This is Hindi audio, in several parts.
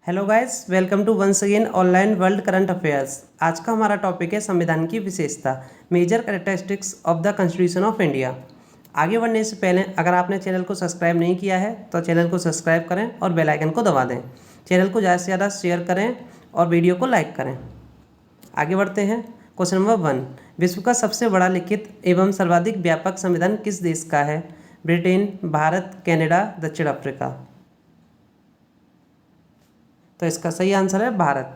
Hello guys, welcome to once again online world current affairs. आज का हमारा टॉपिक है संविधान की विशेषता, major characteristics of the constitution of India. आगे बढ़ने से पहले अगर आपने चैनल को सब्सक्राइब नहीं किया है तो चैनल को सब्सक्राइब करें और बेल आइकन को दबा दें। चैनल को ज़्यादा से ज़्यादा शेयर करें और वीडियो को लाइक करें। आगे बढ़ते हैं। क्वेश्चन नंबर 1, विश्व का सबसे बड़ा लिखित एवं सर्वाधिक व्यापक संविधान किस देश का है? ब्रिटेन, भारत, कनाडा, दक्षिण अफ्रीका। तो इसका सही आंसर है भारत।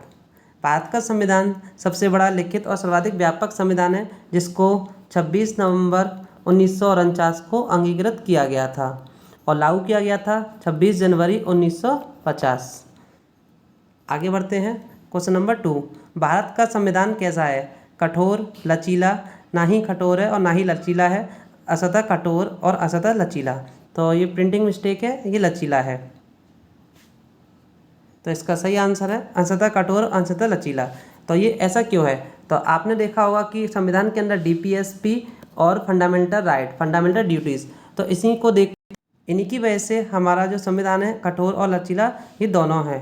भारत का संविधान सबसे बड़ा लिखित और सर्वाधिक व्यापक संविधान है, जिसको 26 नवंबर 1949 को अंगीकृत किया गया था और लागू किया गया था 26 जनवरी 1950। आगे बढ़ते हैं। क्वेश्चन नंबर 2, भारत का संविधान कैसा है? कठोर, लचीला, ना ही कठोर है और ना ही लचीला है, असतः कठोर और असतः लचीला। तो ये प्रिंटिंग मिस्टेक है, ये लचीला है। तो इसका सही आंसर है अंशतः कठोर अंशतः लचीला। तो ये ऐसा क्यों है? तो आपने देखा होगा कि संविधान के अंदर डीपीएसपी और फंडामेंटल राइट, फंडामेंटल ड्यूटीज़, तो इसी को देख इन्हीं की वजह से हमारा जो संविधान है कठोर और लचीला ये दोनों हैं।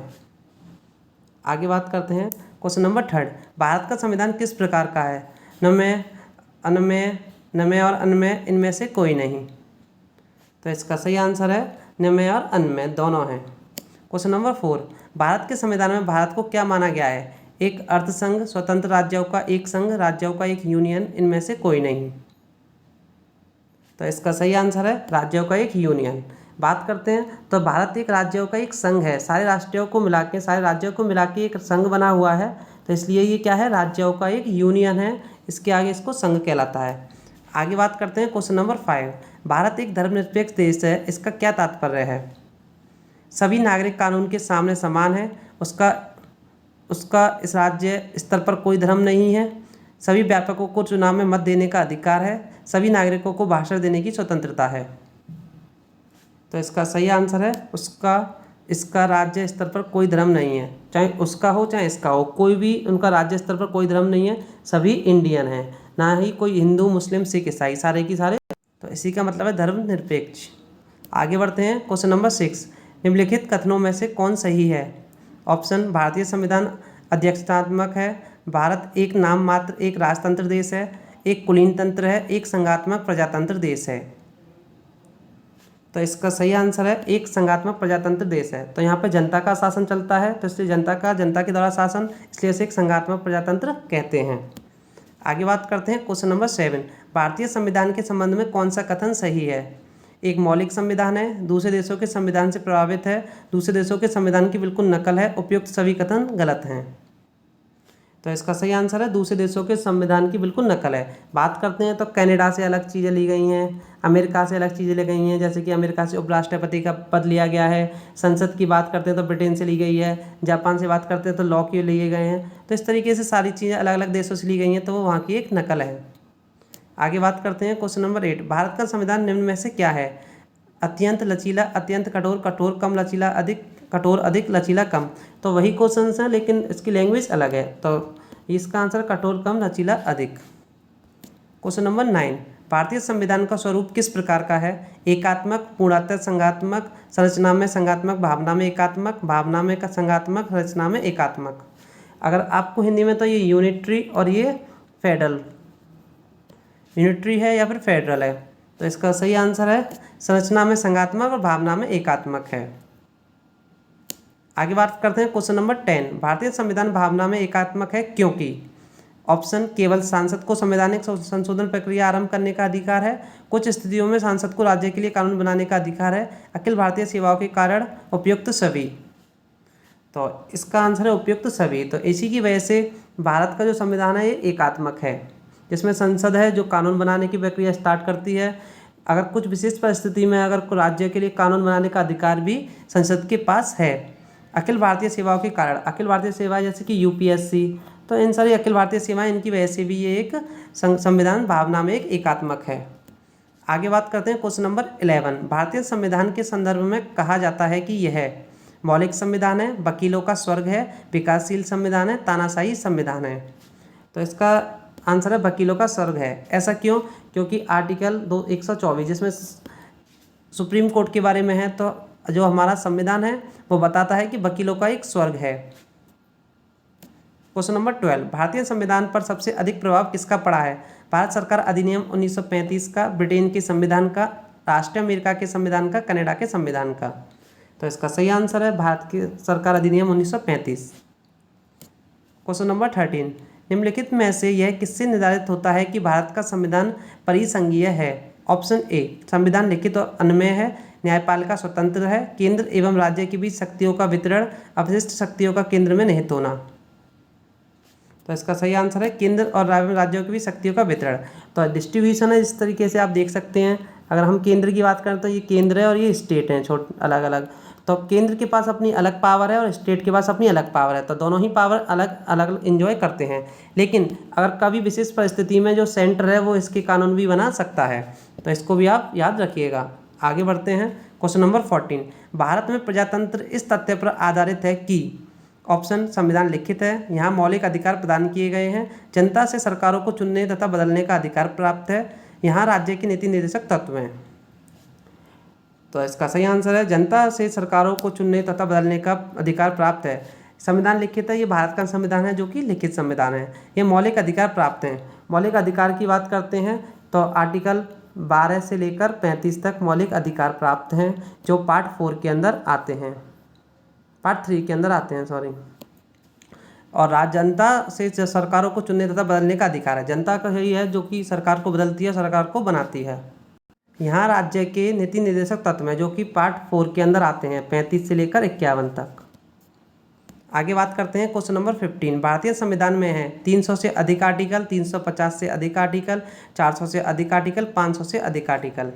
आगे बात करते हैं। क्वेश्चन नंबर 3, भारत का संविधान किस प्रकार का है? नमय, अनमय, नमय और अनमय, इनमें से कोई नहीं। तो इसका सही आंसर है नमय और अनमय दोनों हैं। क्वेश्चन नंबर 4, भारत के संविधान में भारत को क्या माना गया है? एक अर्थसंघ, स्वतंत्र राज्यों का एक संघ, राज्यों का एक यूनियन, इनमें से कोई नहीं। तो इसका सही आंसर है राज्यों का एक यूनियन। बात करते हैं तो भारत एक राज्यों का एक संघ है, सारे राज्यों को मिला के एक संघ बना हुआ है, तो इसलिए ये क्या है, राज्यों का एक यूनियन है। इसके आगे इसको संघ कहलाता है। आगे बात करते हैं। क्वेश्चन नंबर 5, भारत एक धर्मनिरपेक्ष देश है, इसका क्या तात्पर्य है? सभी नागरिक कानून के सामने समान है, उसका इस राज्य स्तर पर कोई धर्म नहीं है, सभी व्यापकों को चुनाव में मत देने का अधिकार है, सभी नागरिकों को भाषण देने की स्वतंत्रता है। तो इसका सही आंसर है इसका राज्य स्तर पर कोई धर्म नहीं है, चाहे उसका हो चाहे इसका हो, कोई भी उनका राज्य स्तर पर कोई धर्म नहीं है, सभी इंडियन हैं, ना ही कोई हिंदू, मुस्लिम, सिख, ईसाई, सारे की सारे। तो इसी का मतलब है धर्मनिरपेक्ष। आगे बढ़ते हैं। क्वेश्चन नंबर 6, निम्नलिखित कथनों में से कौन सही है? ऑप्शन, भारतीय संविधान अध्यक्षतात्मक है, भारत एक नाम मात्र एक राजतंत्र देश है, एक कुलीन तंत्र है, एक संघात्मक प्रजातंत्र देश है। तो इसका सही आंसर है एक संघात्मक प्रजातंत्र देश है। तो यहाँ पे जनता का शासन चलता है, तो इसलिए जनता के द्वारा शासन, इसलिए इसे एक संघात्मक प्रजातंत्र कहते हैं। आगे बात करते हैं। क्वेश्चन नंबर 7, भारतीय संविधान के संबंध में कौन सा कथन सही है? एक मौलिक संविधान है, दूसरे देशों के संविधान से प्रभावित है, दूसरे देशों के संविधान की बिल्कुल नकल है, उपयुक्त सभी कथन गलत हैं। तो इसका सही आंसर है दूसरे देशों के संविधान की बिल्कुल नकल है। बात करते हैं तो कनाडा से अलग चीज़ें ली गई हैं, अमेरिका से अलग चीज़ें ली गई हैं, जैसे कि अमेरिका से उपराष्ट्रपति का पद लिया गया है। संसद की बात करते हैं तो ब्रिटेन से ली गई है, जापान से बात करते हैं तो लॉ के लिए गए हैं। तो इस तरीके से सारी चीज़ें अलग अलग देशों से ली गई हैं, तो वो वहाँ की एक नकल है। आगे बात करते हैं। क्वेश्चन नंबर 8, भारत का संविधान निम्न में से क्या है? अत्यंत लचीला, अत्यंत कठोर, कठोर कम लचीला, अधिक कठोर, अधिक लचीला कम। तो वही क्वेश्चन हैं लेकिन इसकी लैंग्वेज अलग है, तो इसका आंसर कठोर कम लचीला अधिक। क्वेश्चन नंबर 9, भारतीय संविधान का स्वरूप किस प्रकार का है? एकात्मक, पूर्णतः संघात्मक, संरचना में संघात्मक, भावना में एकात्मक, भावना में संघात्मक, संरचना में एकात्मक। अगर आपको हिंदी में तो ये यूनिटरी और ये फेडरल, यूनिटरी है या फिर फेडरल है। तो इसका सही आंसर है संरचना में संघात्मक और भावना में एकात्मक है। आगे बात करते हैं। क्वेश्चन नंबर 10, भारतीय संविधान भावना में एकात्मक है क्योंकि? ऑप्शन, केवल सांसद को संवैधानिक संशोधन प्रक्रिया आरंभ करने का अधिकार है, कुछ स्थितियों में सांसद को राज्य के लिए कानून बनाने का अधिकार है, अखिल भारतीय सेवाओं के कारण, उपयुक्त सभी। तो इसका आंसर है उपयुक्त सभी। तो इसी की वजह से भारत का जो संविधान है ये एकात्मक है, जिसमें संसद है जो कानून बनाने की प्रक्रिया स्टार्ट करती है। अगर कुछ विशेष परिस्थिति में अगर राज्य के लिए कानून बनाने का अधिकार भी संसद के पास है। अखिल भारतीय सेवाओं के कारण, अखिल भारतीय सेवाएं जैसे कि यूपीएससी, तो इन सारी अखिल भारतीय सेवाएं, इनकी वजह से भी ये एक संविधान भावना में एक एकात्मक है। आगे बात करते हैं। क्वेश्चन नंबर 11, भारतीय संविधान के संदर्भ में कहा जाता है कि यह मौलिक संविधान है, वकीलों का स्वर्ग है, विकासशील संविधान है, तानाशाही संविधान है। तो इसका आंसर है वकीलों का स्वर्ग है। ऐसा क्यों? क्योंकि आर्टिकल 124 जिसमें सुप्रीम कोर्ट के बारे में है, तो जो हमारा संविधान है वो बताता है कि वकीलों का एक स्वर्ग है। क्वेश्चन नंबर 12, भारतीय संविधान पर सबसे अधिक प्रभाव किसका पड़ा है? भारत सरकार अधिनियम 1935 का, ब्रिटेन के संविधान का, राष्ट्रीय अमेरिका के संविधान का, कनाडा के संविधान का। तो इसका सही आंसर है भारत की सरकार अधिनियम 1935। क्वेश्चन नंबर 13, निम्नलिखित में से यह किससे निर्धारित होता है कि भारत का संविधान परिसंघीय है? ऑप्शन ए, संविधान लिखित और अन्वय है, न्यायपालिका स्वतंत्र है, केंद्र एवं राज्य के बीच शक्तियों का वितरण, अवशिष्ट शक्तियों का केंद्र में निहित होना। तो इसका सही आंसर है केंद्र और राज्यों के बीच शक्तियों का वितरण। तो डिस्ट्रीब्यूशन है इस तरीके से आप देख सकते हैं। अगर हम केंद्र की बात करें तो ये केंद्र है और ये स्टेट हैं अलग अलग। तो केंद्र के पास अपनी अलग पावर है और स्टेट के पास अपनी अलग पावर है, तो दोनों ही पावर अलग अलग इंजॉय करते हैं। लेकिन अगर कभी विशेष परिस्थिति में जो सेंटर है वो इसके कानून भी बना सकता है, तो इसको भी आप याद रखिएगा। आगे बढ़ते हैं। क्वेश्चन नंबर 14, भारत में प्रजातंत्र इस तथ्य पर आधारित है कि ऑप्शन संविधान लिखित है, यहाँ मौलिक अधिकार प्रदान किए गए हैं, जनता से सरकारों को चुनने तथा बदलने का अधिकार प्राप्त है, यहाँ राज्य के नीति निर्देशक तत्व हैं। तो इसका सही आंसर है जनता से सरकारों को चुनने तथा बदलने का अधिकार प्राप्त है। संविधान लिखित है, ये भारत का संविधान है जो कि लिखित संविधान है। ये मौलिक अधिकार प्राप्त हैं। मौलिक अधिकार की बात करते हैं तो आर्टिकल 12 से लेकर 35 तक मौलिक अधिकार प्राप्त हैं, जो पार्ट 4 के अंदर आते हैं, पार्ट 3 के अंदर आते हैं, सॉरी। और जनता से सरकारों को चुनने तथा बदलने का अधिकार है। जनता का यही है जो कि सरकार को बदलती है, सरकार को बनाती है। यहाँ राज्य के नीति निर्देशक तत्व हैं जो कि पार्ट 4 के अंदर आते हैं, 35 से लेकर 51 तक। आगे बात करते हैं। क्वेश्चन नंबर 15, भारतीय संविधान में है 300 से अधिक आर्टिकल, 350 से अधिक आर्टिकल, 400 से अधिक आर्टिकल, 500 से अधिक आर्टिकल।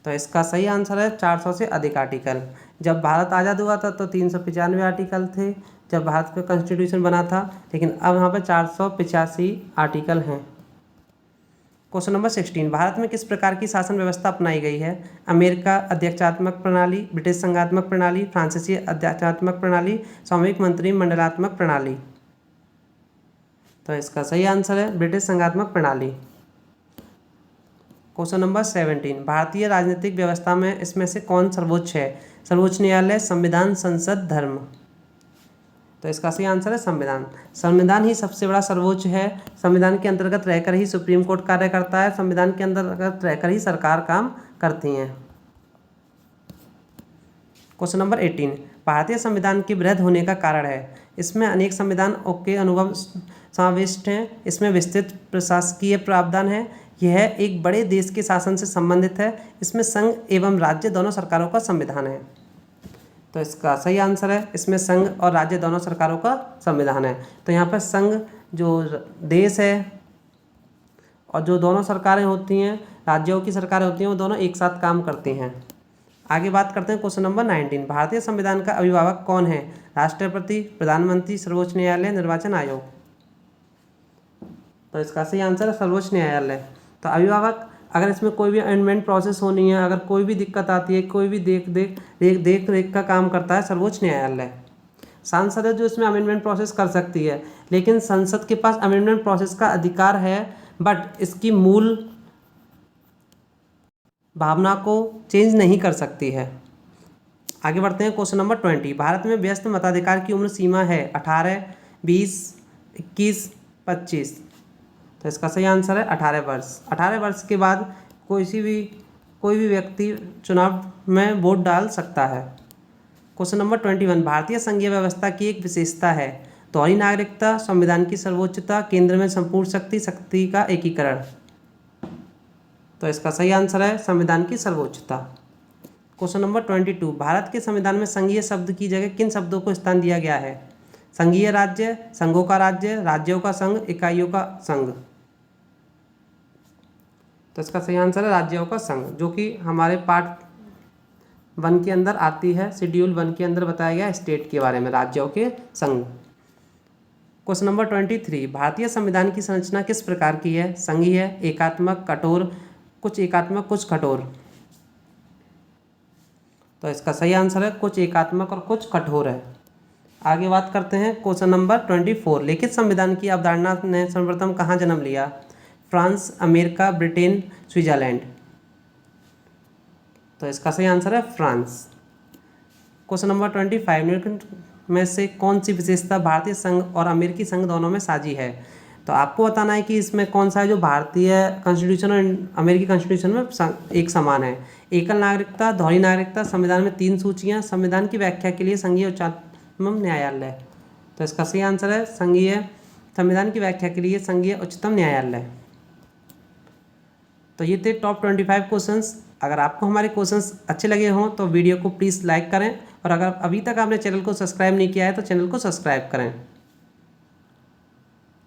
तो इसका सही आंसर है 400 से अधिक आर्टिकल। जब भारत आज़ाद हुआ था तो 395 आर्टिकल थे जब भारत का कॉन्स्टिट्यूशन बना था, लेकिन अब यहाँ पर 485 आर्टिकल हैं। क्वेश्चन नंबर 16, भारत में किस प्रकार की शासन व्यवस्था अपनाई गई है? अमेरिका अध्यक्षात्मक प्रणाली, ब्रिटिश संघात्मक प्रणाली, फ्रांसीसी अध्यक्षात्मक प्रणाली, सामूहिक मंत्रिमंडलात्मक प्रणाली। तो इसका सही आंसर है ब्रिटिश संघात्मक प्रणाली। क्वेश्चन नंबर 17, भारतीय राजनीतिक व्यवस्था में इसमें से कौन सर्वोच्च है? सर्वोच्च न्यायालय, संविधान, संसद, धर्म। तो इसका सही आंसर है संविधान। संविधान ही सबसे बड़ा सर्वोच्च है। संविधान के अंतर्गत रहकर ही सुप्रीम कोर्ट कार्य करता है, संविधान के अंतर्गत रहकर ही सरकार काम करती हैं। क्वेश्चन नंबर 18, भारतीय संविधान के वृहद होने का कारण है? इसमें अनेक संविधान के अनुभव समाविष्ट हैं, इसमें विस्तृत प्रशासकीय प्रावधान है, यह एक बड़े देश के शासन से संबंधित है, इसमें संघ एवं राज्य दोनों सरकारों का संविधान है। तो इसका सही आंसर है इसमें संघ और राज्य दोनों सरकारों का संविधान है। तो यहाँ पर संघ जो देश है और जो दोनों सरकारें होती हैं, राज्यों की सरकारें होती हैं, वो दोनों एक साथ काम करती हैं। आगे बात करते हैं। क्वेश्चन नंबर 19, भारतीय संविधान का अभिभावक कौन है? राष्ट्रपति, प्रधानमंत्री, सर्वोच्च न्यायालय, निर्वाचन आयोग। तो इसका सही आंसर है सर्वोच्च न्यायालय। तो अभिभावक, अगर इसमें कोई भी अमेंडमेंट प्रोसेस होनी है, अगर कोई भी दिक्कत आती है, कोई भी देख रेख का काम करता है सर्वोच्च न्यायालय। सांसद है जो इसमें अमेंडमेंट प्रोसेस कर सकती है, लेकिन संसद के पास अमेंडमेंट प्रोसेस का अधिकार है, बट इसकी मूल भावना को चेंज नहीं कर सकती है। आगे बढ़ते हैं। क्वेश्चन नंबर 20, भारत में वयस्क मताधिकार की उम्र सीमा है 18, 20, 21, 25। तो इसका सही आंसर है 18 वर्ष। 18 वर्ष के बाद कोई भी व्यक्ति चुनाव में वोट डाल सकता है। क्वेश्चन नंबर 21, भारतीय संघीय व्यवस्था की एक विशेषता है? दोहरी नागरिकता, संविधान की सर्वोच्चता, केंद्र में संपूर्ण शक्ति का एकीकरण। तो इसका सही आंसर है संविधान की सर्वोच्चता। क्वेश्चन नंबर 22, भारत के संविधान में संघीय शब्द की जगह किन शब्दों को स्थान दिया गया है? संघीय राज्य, संघों का राज्य, राज्यों का संघ, इकाइयों का संघ। तो इसका सही आंसर है राज्यों का संघ, जो कि हमारे पार्ट 1 के अंदर आती है। शेड्यूल 1 के अंदर बताया गया स्टेट के बारे में, राज्यों के संघ। क्वेश्चन नंबर 23, भारतीय संविधान की संरचना किस प्रकार की है? संघीय, एकात्मक, कठोर, कुछ एकात्मक, कुछ कठोर। तो इसका सही आंसर है कुछ एकात्मक और कुछ कठोर है। आगे बात करते हैं। क्वेश्चन नंबर 24, लिखित संविधान की अवधारणा ने सर्वप्रथम कहाँ जन्म लिया? France, America, Britain, Switzerland. तो इसका सही आंसर है फ्रांस। क्वेश्चन नंबर 25, निम्नलिखित में से कौन सी विशेषता भारतीय संघ और अमेरिकी संघ दोनों में साझी है। तो आपको बताना है कि इसमें कौन सा है जो भारतीय कॉन्स्टिट्यूशन और अमेरिकी कॉन्स्टिट्यूशन में एक समान है। एकल नागरिकता, दोहरी नागरिकता, संविधान में 3 सूचियाँ, संविधान की व्याख्या के लिए संघीय उच्चतम न्यायालय। तो इसका सही आंसर है संविधान की व्याख्या के लिए संघीय उच्चतम न्यायालय। तो ये थे टॉप 25 क्वेश्चंस। अगर आपको हमारे क्वेश्चंस अच्छे लगे हों तो वीडियो को प्लीज़ लाइक करें, और अगर अभी तक आपने चैनल को सब्सक्राइब नहीं किया है तो चैनल को सब्सक्राइब करें।